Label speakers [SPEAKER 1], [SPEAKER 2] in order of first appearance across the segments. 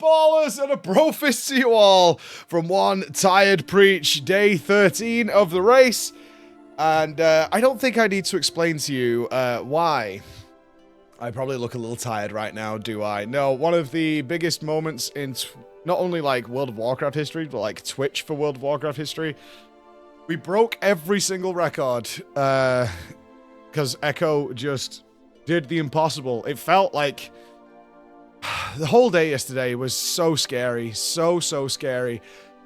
[SPEAKER 1] ballers, and a brofist to you all from one tired preach, day 13 of the race. And I don't think I need to explain to you why. I probably look a little tired right now, do I? No, one of the biggest moments in not only like World of Warcraft history, but like Twitch for World of Warcraft history. We broke every single record because Echo just did the impossible. It felt like the whole day yesterday was so scary, so scary.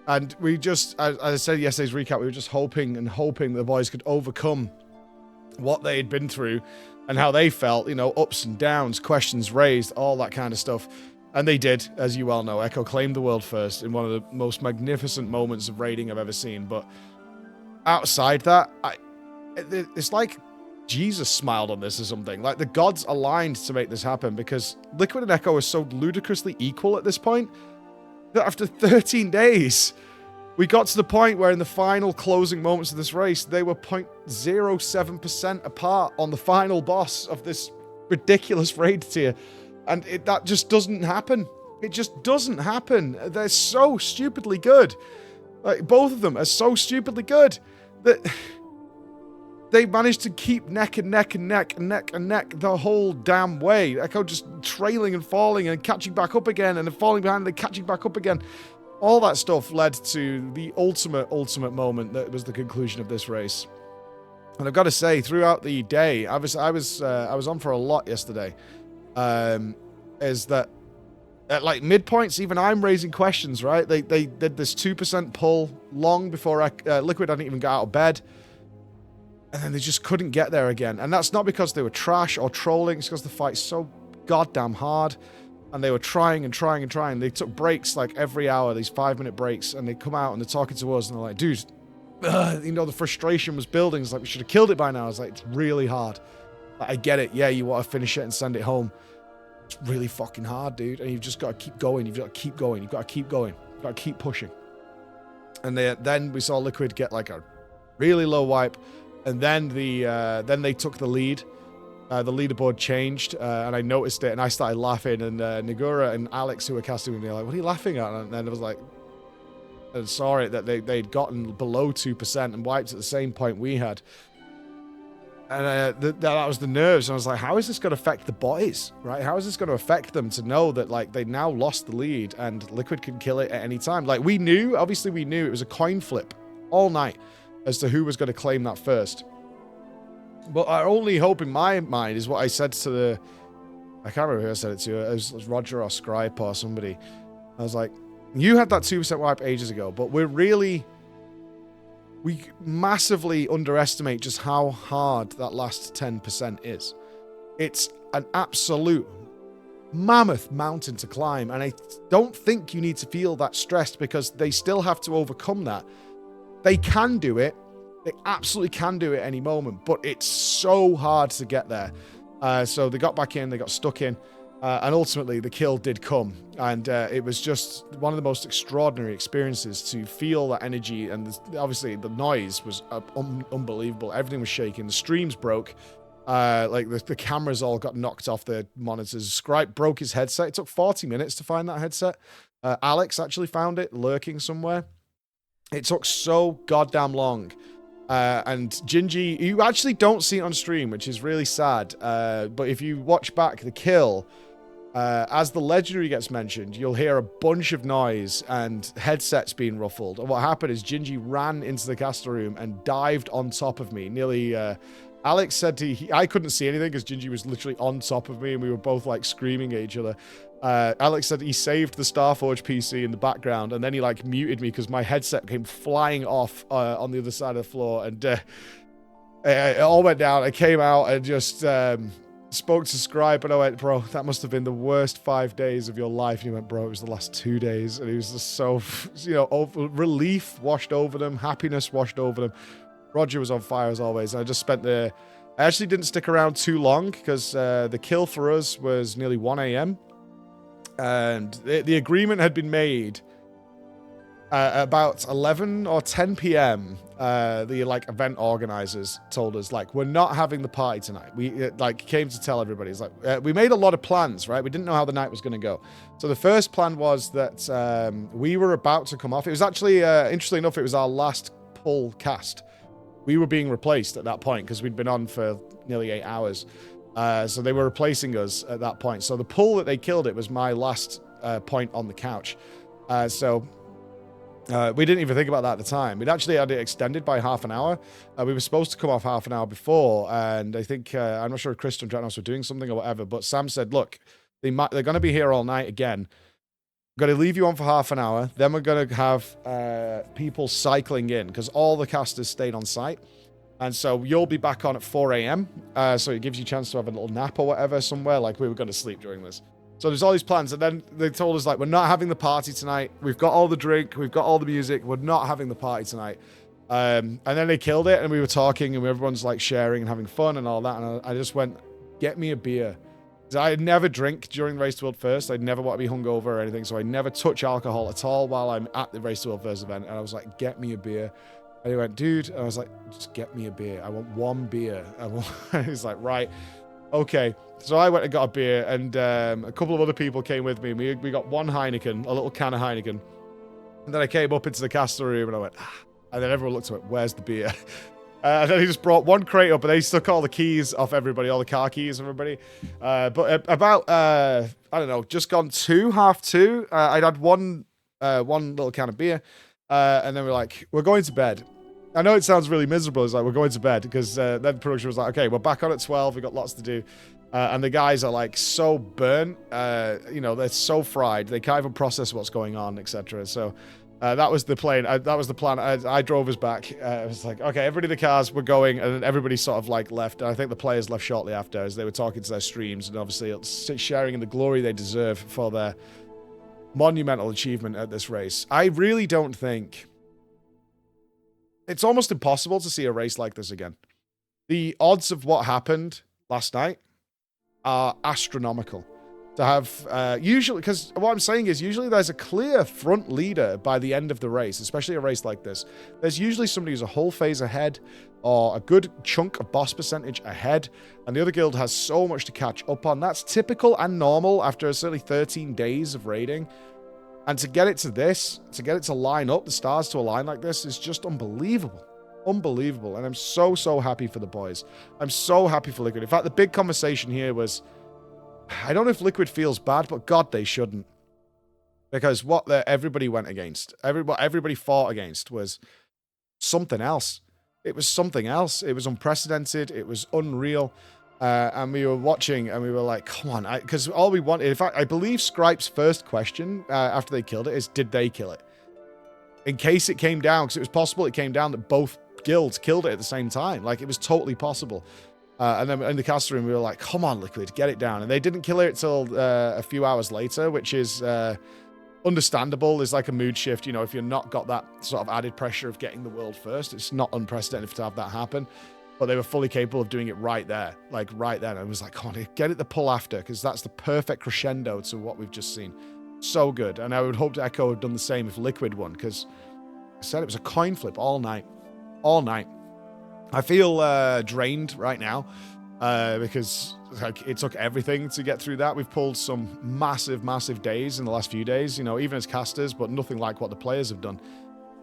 [SPEAKER 1] And we just, as I said in yesterday's recap, we were just hoping and hoping the boys could overcome what they had been through and how they felt, you know, ups and downs, questions raised, all that kind of stuff. And they did, as you well know. Echo claimed the world first in one of the most magnificent moments of raiding I've ever seen. But outside that, it's like Jesus smiled on this or something. Like the gods aligned to make this happen, because Liquid and Echo are so ludicrously equal at this point that after 13 days, we got to the point where in the final closing moments of this race, they were 0.07% apart on the final boss of this ridiculous raid tier. And that just doesn't happen. It just doesn't happen. They're so stupidly good. Like, both of them are so stupidly good that they managed to keep neck and neck and neck and neck and neck the whole damn way. Echo just trailing and falling and catching back up again and then falling behind and then catching back up again. All that stuff led to the ultimate moment that was the conclusion of this race. And I've got to say, throughout the day, I was on for a lot yesterday. Is that at like midpoints, even I'm raising questions, right? They did this 2% pull long before Liquid hadn't even got out of bed. And then they just couldn't get there again. And that's not because they were trash or trolling. It's because the fight's so goddamn hard. And they were trying and trying and trying. They took breaks like every hour, these 5-minute breaks. And they come out and they're talking to us. And they're like, dude, you know, the frustration was building. It's like, we should have killed it by now. I was like, it's really hard. Like, I get it. Yeah, you want to finish it and send it home. It's really fucking hard, dude. And you've just got to keep going. You've got to keep going. You've got to keep going. You've got to keep pushing. And then we saw Liquid get like a really low wipe. And then then they took the lead. The leaderboard changed, and I noticed it, and I started laughing. And Nagura and Alex, who were casting with me, were like, "What are you laughing at?" And then I was like, and saw it that they'd gotten below 2% and wiped at the same point we had. And that was the nerves. And I was like, how is this going to affect the boys, right? How is this going to affect them to know that, like, they now lost the lead and Liquid can kill it at any time? Like, we knew it was a coin flip all night as to who was going to claim that first. But our only hope in my mind is what I said to I can't remember who I said it to. It was Roger or Scripe or somebody. I was like, you had that 2% wipe ages ago, but we massively underestimate just how hard that last 10% is. It's an absolute mammoth mountain to climb, and I don't think you need to feel that stressed, because they still have to overcome that. They can do it. They absolutely can do it any moment, but it's so hard to get there. So they got back in, they got stuck in, and ultimately the kill did come. And it was just one of the most extraordinary experiences to feel that energy. And obviously the noise was unbelievable. Everything was shaking. The streams broke. Like the cameras all got knocked off the monitors. Scripe broke his headset. It took 40 minutes to find that headset. Alex actually found it lurking somewhere. It took so goddamn long. And Gingy, you actually don't see it on stream, which is really sad. But if you watch back the kill, as the legendary gets mentioned, you'll hear a bunch of noise and headsets being ruffled. And what happened is Gingy ran into the caster room and dived on top of me. Nearly, Alex said I couldn't see anything because Gingy was literally on top of me and we were both like screaming at each other. Alex said he saved the Starforge PC in the background, and then he like muted me because my headset came flying off on the other side of the floor, and it all went down. I came out and just spoke to Scribe, and I went, bro, that must have been the worst 5 days of your life. And he went, bro, it was the last 2 days. And he was just so, relief washed over them, happiness washed over them. Roger was on fire as always. I just spent I actually didn't stick around too long because the kill for us was nearly 1 a.m. And the agreement had been made about 11 or 10 p.m., the like event organizers told us like, we're not having the party tonight. We like came to tell everybody. It's like, we made a lot of plans, right? We didn't know how the night was going to go. So the first plan was that we were about to come off. It was actually, interestingly enough, it was our last pull cast. We were being replaced at that point because we'd been on for nearly 8 hours. So they were replacing us at that point. So the pull that they killed it was my last point on the couch. We didn't even think about that at the time. We'd actually had it extended by half an hour. We were supposed to come off half an hour before, and I think, I'm not sure if Chris and Dranos were doing something or whatever, but Sam said, look, they're going to be here all night again. Got to leave you on for half an hour. Then we're going to have people cycling in, because all the casters stayed on site. And so you'll be back on at 4 a.m. So it gives you a chance to have a little nap or whatever somewhere. Like, we were going to sleep during this. So there's all these plans, and then they told us, like, we're not having the party tonight. We've got all the drink. We've got all the music. We're not having the party tonight. And then they killed it, and we were talking, and everyone's, like, sharing and having fun and all that. And I just went, get me a beer. I never drink during the Race to World First. I'd never want to be hungover or anything, so I never touch alcohol at all while I'm at the Race to World First event. And I was like, get me a beer. And he went, dude. And I was like, just get me a beer. I want one beer. He's like, right. Okay, so I went and got a beer, and a couple of other people came with me. We got one Heineken, a little can of Heineken. And then I came up into the caster room, and I went, ah. And then everyone looked at it, where's the beer? And then he just brought one crate up, and they took all the keys off everybody, all the car keys, everybody. But about, I don't know, just gone half two, I'd had one little can of beer, and then we're like, we're going to bed. I know it sounds really miserable. It's like, we're going to bed, because then production was like, okay, we're back on at 12. We've got lots to do. And the guys are like so burnt. You know, they're so fried. They can't even process what's going on, etc. So that was the plan. That was the plan. I drove us back. I was like, okay, everybody in the cars, we're going. And then everybody sort of like left. And I think the players left shortly after as they were talking to their streams. And obviously sharing in the glory they deserve for their monumental achievement at this race. I really don't think... It's almost impossible to see a race like this again. The odds of what happened last night are astronomical. To have, usually, because what I'm saying is usually there's a clear front leader by the end of the race, especially a race like this. There's usually somebody who's a whole phase ahead or a good chunk of boss percentage ahead, and the other guild has so much to catch up on. That's typical and normal after certainly 13 days of raiding. And to get it to this, to get it to line up, the stars to align like this is just unbelievable. Unbelievable. And I'm so, so happy for the boys. I'm so happy for Liquid. In fact, the big conversation here was, I don't know if Liquid feels bad, but God, they shouldn't. Because what everybody went against, what everybody fought against was something else. It was something else. It was unprecedented. It was unreal. And we were watching, and we were like, come on. Because all we wanted, in fact, I believe Scripe's first question after they killed it is, did they kill it? In case it came down, because it was possible it came down that both guilds killed it at the same time. Like, it was totally possible. And then in the caster room, we were like, come on, Liquid, get it down. And they didn't kill it till a few hours later, which is understandable. There's like a mood shift. You know, if you're not got that sort of added pressure of getting the world first, it's not unprecedented to have that happen. But they were fully capable of doing it right there. Like, right then. I was like, come on, get it the pull after, because that's the perfect crescendo to what we've just seen. So good. And I would hope Echo had done the same if Liquid won, because I said it was a coin flip all night. All night. I feel drained right now because like it took everything to get through that. We've pulled some massive, massive days in the last few days, you know, even as casters, but nothing like what the players have done.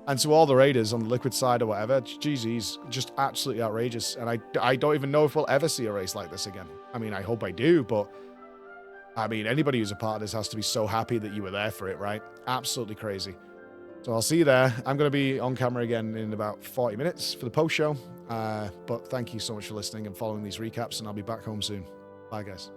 [SPEAKER 1] And to all the raiders on the Liquid side or whatever, GG's, just absolutely outrageous. And I don't even know if we'll ever see a race like this again. I mean, I hope I do, but I mean, anybody who's a part of this has to be so happy that you were there for it, right? Absolutely crazy. So I'll see you there. I'm going to be on camera again in about 40 minutes for the post show. But thank you so much for listening and following these recaps, and I'll be back home soon. Bye, guys.